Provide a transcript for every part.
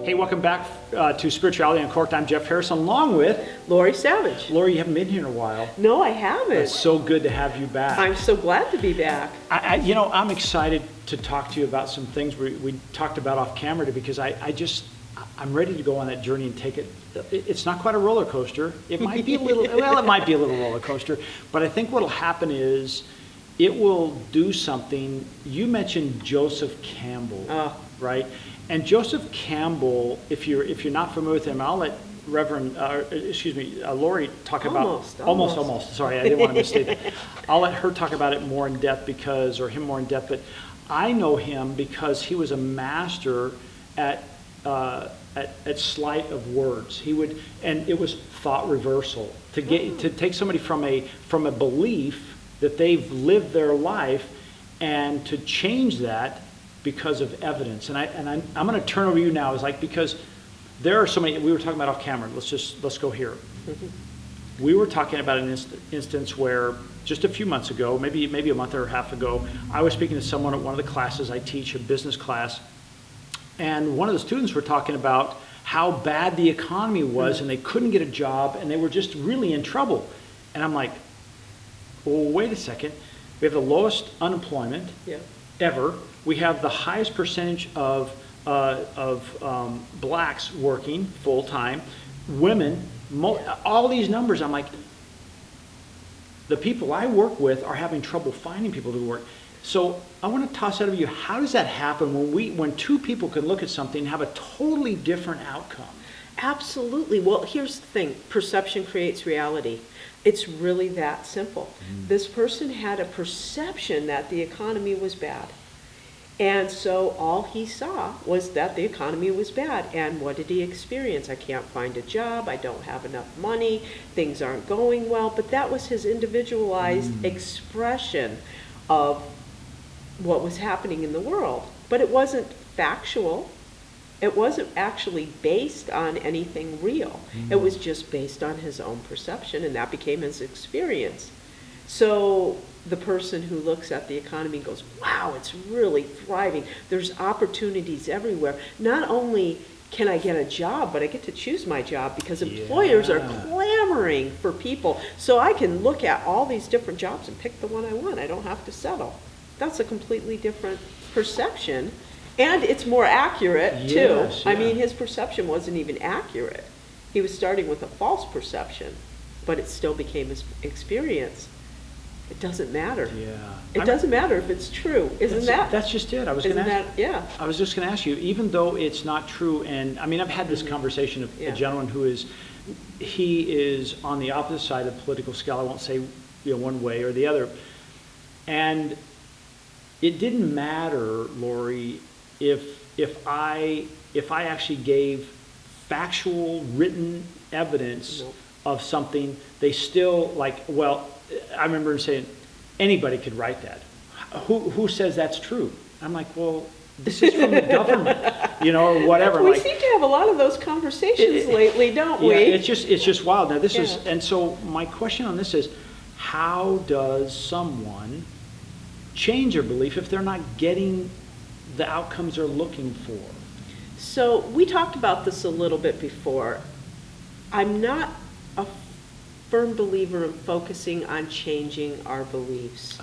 Hey, welcome back to Spirituality Uncorked. I'm Jeff Harris, along with Lori Savage. Lori. You haven't been here in a while. No, I haven't. It's so good to have you back. I'm so glad to be back. I'm excited to talk to you about some things we talked about off camera because I'm ready to go on that journey and take it. It's not quite a roller coaster. It might be a little, well, it might be a little roller coaster, but I think what'll happen is it will do something. You mentioned Joseph Campbell, right? And Joseph Campbell, if you're not familiar with him, I'll let Lori talk about almost. Sorry, I didn't want to misstate that. I'll let her talk about it more in depth or him more in depth. But I know him because he was a master at sleight of words. And it was thought reversal to take somebody from a belief that they've lived their life and to change that because of evidence. And I'm going to turn over to you now, because there are so many. We were talking about off camera. Let's go here. We were talking about an instance where just a few months ago, maybe a month or a half ago, I was speaking to someone at one of the classes I teach, a business class, and one of the students were talking about how bad the economy was and they couldn't get a job and they were just really in trouble. And I'm like, well, wait a second. We have the lowest unemployment ever. We have the highest percentage of blacks working full time, women, all these numbers. I'm like, the people I work with are having trouble finding people to work. So I want to toss out of you, how does that happen when two people can look at something and have a totally different outcome? Absolutely. Well, here's the thing. Perception creates reality. It's really that simple. This person had a perception that the economy was bad. And so all he saw was that the economy was bad. And what did he experience? I can't find a job. I don't have enough money. Things aren't going well. But that was his individualized expression of what was happening in the world. But it wasn't factual. It wasn't actually based on anything real. It was just based on his own perception, and that became his experience. So the person who looks at the economy goes, wow, it's really thriving. There's opportunities everywhere. Not only can I get a job, but I get to choose my job because employers are clamoring for people. So I can look at all these different jobs and pick the one I want. I don't have to settle. That's a completely different perception. And it's more accurate, too. I mean, his perception wasn't even accurate. He was starting with a false perception, but it still became his experience. It doesn't matter. It doesn't matter if it's true. That's just it. I was just going to ask you, even though it's not true, and I mean, I've had this conversation of a gentleman who is on the opposite side of the political scale. I won't say one way or the other. And it didn't matter, Lori, if I actually gave factual written evidence of something, they still I remember him saying, anybody could write that. Who says that's true? I'm like, well, this is from the government, or whatever. We seem to have a lot of those conversations lately, don't we? Yeah, it's just wild. Now and so my question on this is, how does someone change their belief if they're not getting the outcomes they're looking for? So we talked about this a little bit before. I'm not a firm believer in focusing on changing our beliefs.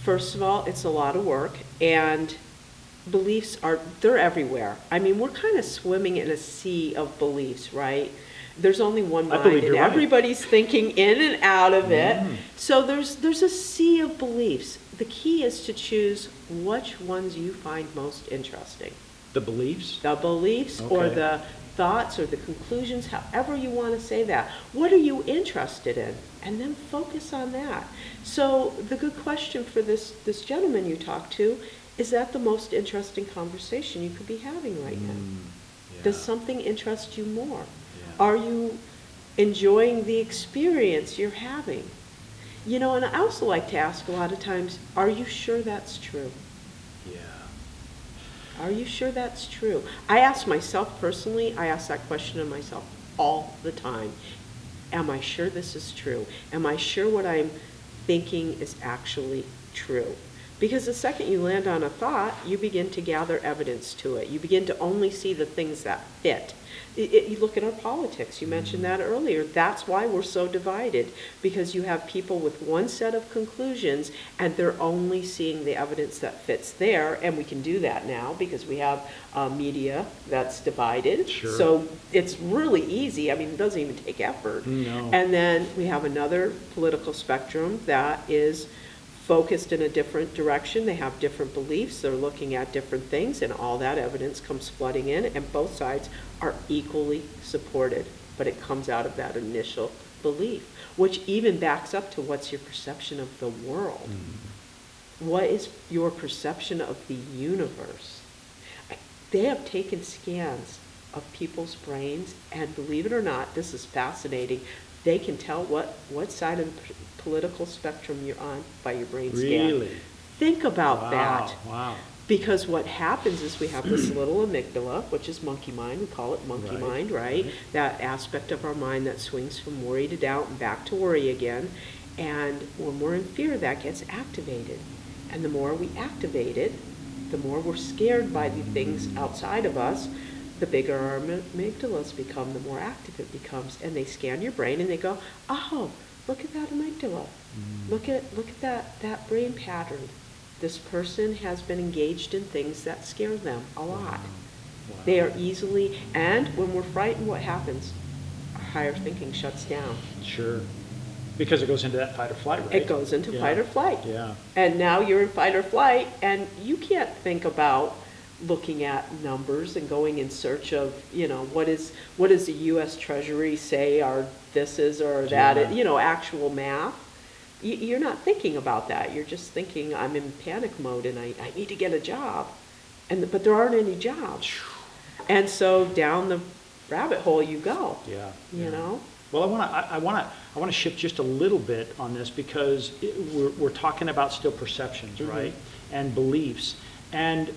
First of all, it's a lot of work, and beliefs they're everywhere. I mean, we're kind of swimming in a sea of beliefs, right? There's only one mind, and everybody's thinking in and out of it. So there's a sea of beliefs. The key is to choose which ones you find most interesting. The beliefs? The beliefs or the thoughts or the conclusions, however you want to say that. What are you interested in? And then focus on that. So the good question for this gentleman you talked to, is that the most interesting conversation you could be having right now? Does something interest you more? Are you enjoying the experience you're having? And I also like to ask a lot of times, are you sure that's true? Are you sure that's true? I ask myself personally, I ask that question of myself all the time. Am I sure this is true? Am I sure what I'm thinking is actually true? Because the second you land on a thought, you begin to gather evidence to it. You begin to only see the things that fit. You look at our politics, you mentioned that earlier. That's why we're so divided, because you have people with one set of conclusions and they're only seeing the evidence that fits there, and we can do that now because we have media that's divided. Sure. So it's really easy. I mean, it doesn't even take effort. No. And then we have another political spectrum that is focused in a different direction. They have different beliefs. They're looking at different things, and all that evidence comes flooding in, and both sides are equally supported. But it comes out of that initial belief, which even backs up to what's your perception of the world. What is your perception of the universe? They have taken scans of people's brains, and believe it or not, this is fascinating, they can tell what side of the political spectrum you're on by your brain scan. Really? Think about Wow, that. wow. Because what happens is we have this little amygdala, which is monkey mind. We call it monkey Right, mind, right? right. That aspect of our mind that swings from worry to doubt and back to worry again. And when we're in fear, that gets activated. And the more we activate it, the more we're scared by the things outside of us, the bigger our amygdalas become, the more active it becomes. And they scan your brain and they go, oh, look at that amygdala. Look at that brain pattern. This person has been engaged in things that scare them a lot. Wow. They are easily, and when we're frightened, what happens? Our higher thinking shuts down. Sure. Because it goes into that fight or flight, right? It goes into fight or flight. Yeah. And now you're in fight or flight, and you can't think about looking at numbers and going in search of, what does the U.S. Treasury say our this is or that, Yeah. Actual math. You're not thinking about that. You're just thinking, I'm in panic mode and I need to get a job. But there aren't any jobs. And so down the rabbit hole you go. Yeah. You know? Well, I want to shift just a little bit on this because we're talking about still perceptions, right? And beliefs. And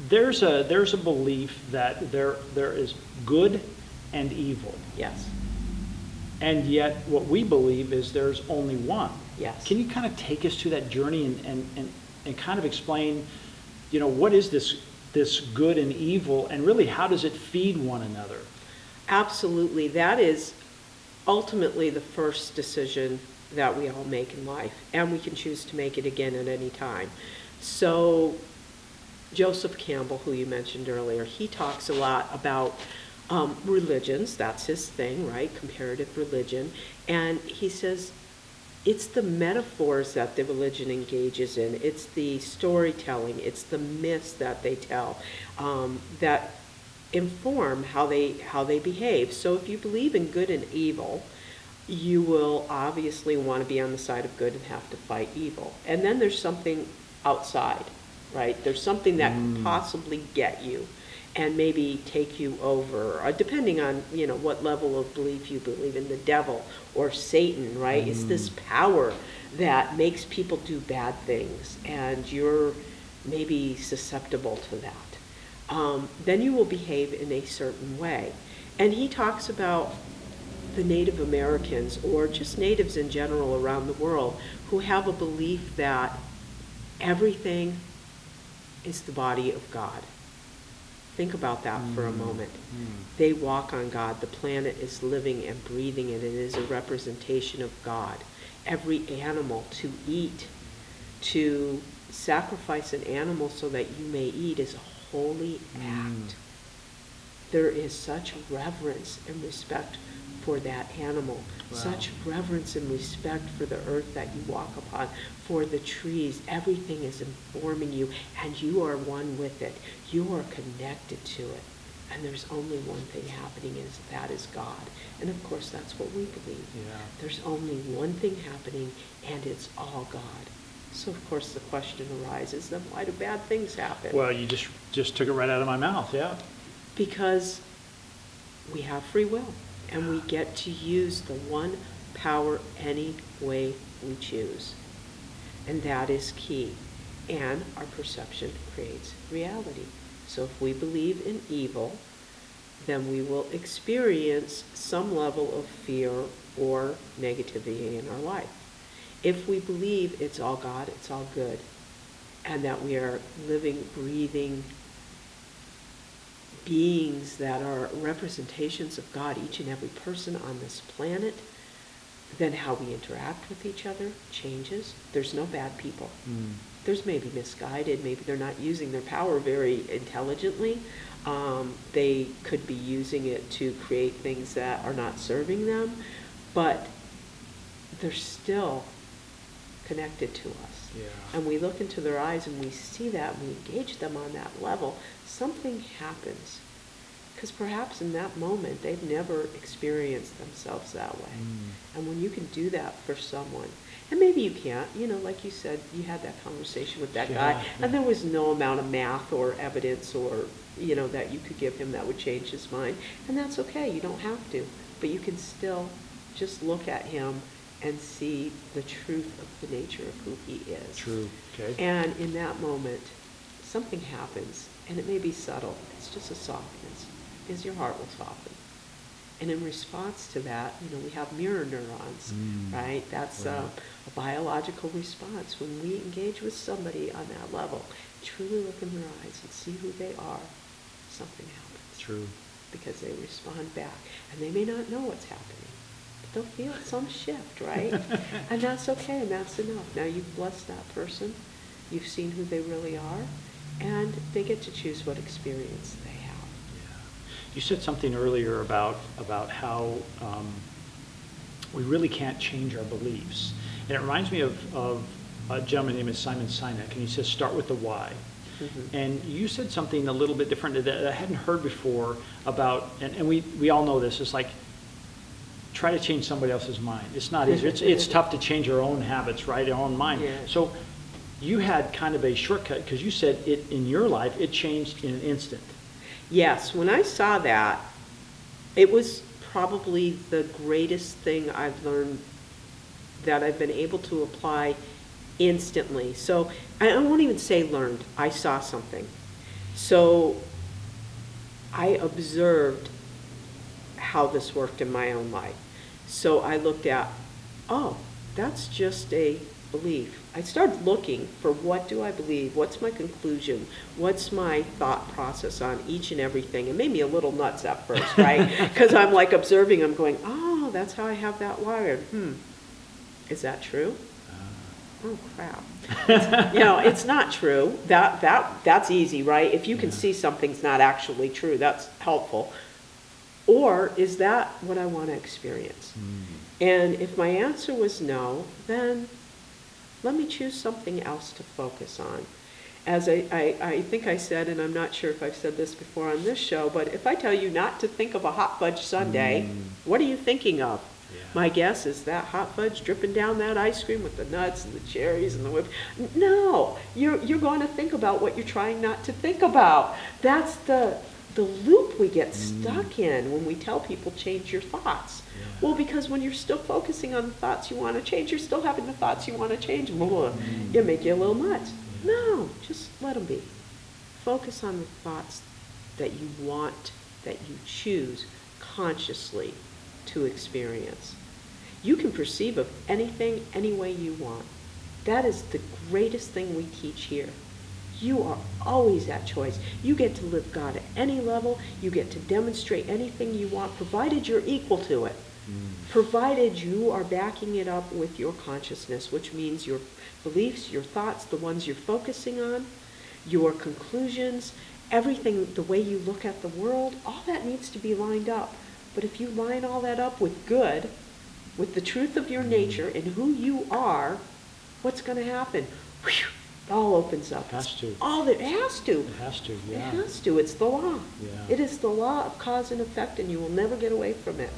there's a belief that there is good and evil. Yes. And yet what we believe is there's only one. Yes. Can you kind of take us through that journey and kind of explain, what is this good and evil, and really how does it feed one another? Absolutely. That is ultimately the first decision that we all make in life, and we can choose to make it again at any time. So Joseph Campbell, who you mentioned earlier, he talks a lot about religions. That's his thing, right? Comparative religion. And he says it's the metaphors that the religion engages in. It's the storytelling. It's the myths that they tell that inform how they behave. So if you believe in good and evil, you will obviously want to be on the side of good and have to fight evil. And then there's something outside, right? There's something that can possibly get you and maybe take you over, depending on, what level of belief you believe in, the devil or Satan, right? It's this power that makes people do bad things, and you're maybe susceptible to that. Then you will behave in a certain way. And he talks about the Native Americans, or just natives in general around the world, who have a belief that everything is the body of God. Think about that for a moment. They walk on God. The planet is living and breathing, and it is a representation of God. Every animal to eat, to sacrifice an animal so that you may eat, is a holy act. There is such reverence and respect for that animal, such reverence and respect for the earth that you walk upon, for the trees. Everything is informing you, and you are one with it. You are connected to it. And there's only one thing happening, and that is God. And of course, that's what we believe. Yeah. There's only one thing happening, and it's all God. So of course the question arises, then why do bad things happen? Well, you just took it right out of my mouth, yeah. Because we have free will, and we get to use the one power any way we choose. And that is key. And our perception creates reality. So if we believe in evil, then we will experience some level of fear or negativity in our life. If we believe it's all God, it's all good, and that we are living, breathing beings that are representations of God, each and every person on this planet, then how we interact with each other changes. There's no bad people. There's maybe misguided, maybe they're not using their power very intelligently. They could be using it to create things that are not serving them, but they're still connected to us. Yeah. And we look into their eyes and we see that, and we engage them on that level, something happens. Because perhaps in that moment, they've never experienced themselves that way. And when you can do that for someone, and maybe you can't, like you said, you had that conversation with that guy, and there was no amount of math or evidence or, that you could give him that would change his mind. And that's okay, you don't have to. But you can still just look at him and see the truth of the nature of who he is. True. Okay. And in that moment, something happens, and it may be subtle. It's just a softness, is your heart will soften. And in response to that, we have mirror neurons, right? That's a biological response. When we engage with somebody on that level, truly look in their eyes and see who they are, something happens. True. Because they respond back. And they may not know what's happening. They'll feel some shift, right? And that's okay, and that's enough. Now you've blessed that person, you've seen who they really are, and they get to choose what experience they have. Yeah. You said something earlier about how we really can't change our beliefs. And it reminds me of a gentleman named Simon Sinek, and he says, start with the why. And you said something a little bit different that I hadn't heard before about, and we all know this, it's like, try to change somebody else's mind. It's not easy. It's tough to change our own habits, right? Our own mind. Yeah. So you had kind of a shortcut because you said it in your life, it changed in an instant. Yes, when I saw that, it was probably the greatest thing I've learned that I've been able to apply instantly. So I won't even say learned. I saw something. So I observed how this worked in my own life. So I looked at, oh, that's just a belief. I started looking for what do I believe, what's my conclusion, what's my thought process on each and everything. It made me a little nuts at first, right? Because I'm like observing, I'm going, oh, that's how I have that wired. Is that true? Oh, crap. It's not true. That's easy, right? If you can see something's not actually true, that's helpful. Or is that what I want to experience? And if my answer was no, then let me choose something else to focus on. As I think I said, and I'm not sure if I've said this before on this show, but if I tell you not to think of a hot fudge sundae, what are you thinking of? Yeah. My guess is that hot fudge dripping down that ice cream with the nuts and the cherries and the whip. No, you're going to think about what you're trying not to think about. That's the loop we get stuck in when we tell people change your thoughts. Yeah. Well, because when you're still focusing on the thoughts you want to change, you're still having the thoughts you want to change. It make you a little nuts. Yeah. No, just let them be. Focus on the thoughts that you want, that you choose consciously to experience. You can perceive of anything any way you want. That is the greatest thing we teach here. You are always at choice. You get to live God at any level. You get to demonstrate anything you want, provided you're equal to it. Provided you are backing it up with your consciousness, which means your beliefs, your thoughts, the ones you're focusing on, your conclusions, everything, the way you look at the world, all that needs to be lined up. But if you line all that up with good, with the truth of your nature and who you are, what's going to happen? Whew, it all opens up. It has to. It has to. It has to, yeah. It has to. It's the law. Yeah. It is the law of cause and effect, and you will never get away from it.